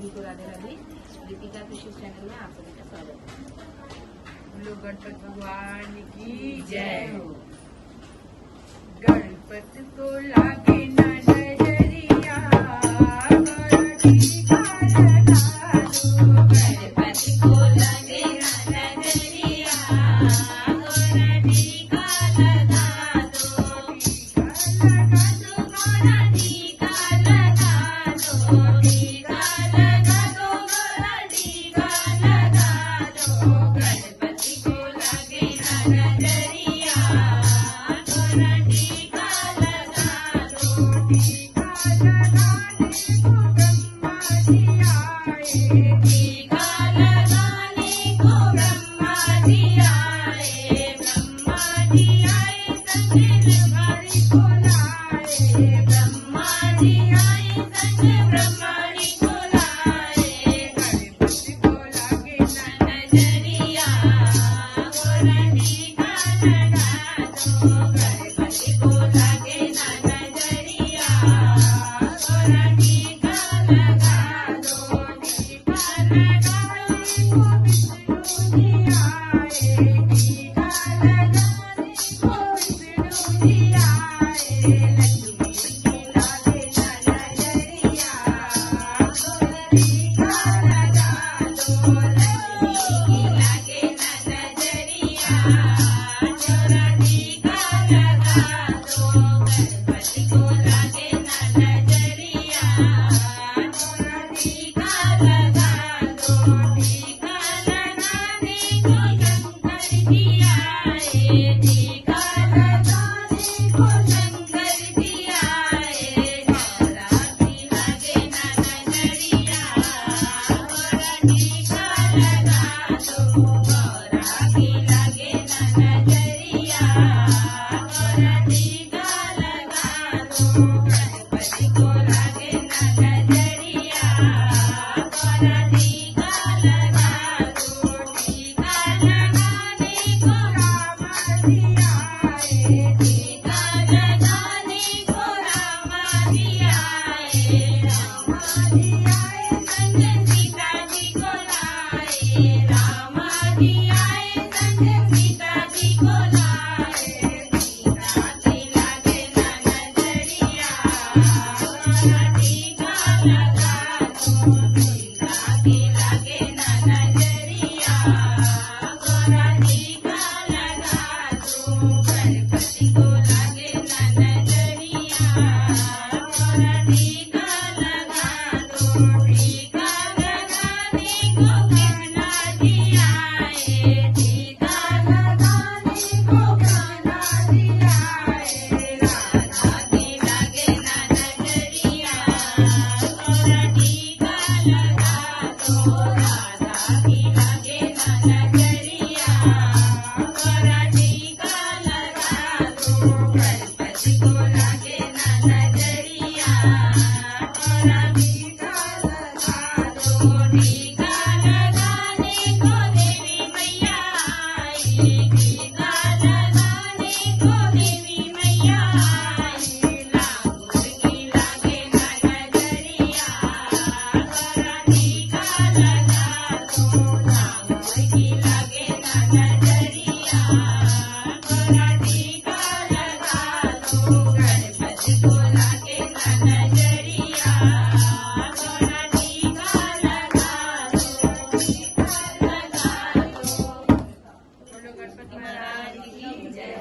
सभी को राधे राधे। दीपिका कृषि चैनल में आप सभी का स्वागत है। बोलो गणपति भगवान की जय। हो। गणपति को लागे ना नजरिया, गौरी का लगा दो। गणपति को लगे ना नजरिया, गौरी का लगा दो। टीका लगा दो, टीका लगा दो, टीका लगा दो। गणपति को लगे ना नजरिया, टीका लगा दो। टीका लगाने को ब्रह्मा जी आए। टीका लगाने को ब्रह्मा जी आए। ब्रह्मा जी आए संग ब्रह्माणी को लाए। ब्रह्मा जी आए संग ब्रह्माणी को लाए। गणपति को लागे ना नजरिया, गोरा टीका लगा दो। गणपति को लगे ना नजरिया, गोरा टीका लगा दो। टीका लगाने को विष्णु जी आए। टीका लगाने को विष्णु जी आए। लक्ष्मी की लागे ना नजरिया, गोरा टीका लगा दो। लक्ष्मी की लागे ना नजरिया, गोरा टीका लगा दो। गणपति को लागे ना नजरिया, गोरा टीका लगा दो। टीका लगाने को शंकर जी आए। टीका लगाने को शंकर जी आए। गौरा की लागे ना नजरिया, गोरा टीका लगा दो। गौरा की लागे ना नजरिया, गोरा टीका लगा दो। गणपति को लागे ना नजरिया, गोरा टीका लगा दो। टीका लगाने को रामा जी आए। टीका लगाने को रामा जी आए। रामा जी आए संग सीता जी को लाए। रामा जी आए संग सीता जी को लाए। सीता की लागे ना नजरिया, गोरा टीका लगा दो। सीता की लागे ना नजरिया, गोरा टीका लगा दो। गणपति को लागे ना नजरिया, गोरा टीका लगा दो। टीका लगाने को कान्हा जी आए। टीका लगाने को कान्हा जी आए। राधा की लागे ना नजरिया, गोरा टीका लगा दो। राधा की लागे ना नजरिया, गोरा टीका लगा दो। गणपति को लागे ना नजरिया, गोरा टीका लगा दो। टीका लगाने को देवी मैया आई। टीका लगाने को देवी मैया आई। लांगूर की लागे ना नजरिया, गोरा टीका लगा दो। लांगूर की लागे ना नजरिया, गोरा टीका लगा दो। गणपति को लागे ना नजरिया, गोरा टीका लगा दो। टीका लगा दो। बोलो गणपति महाराज की जय।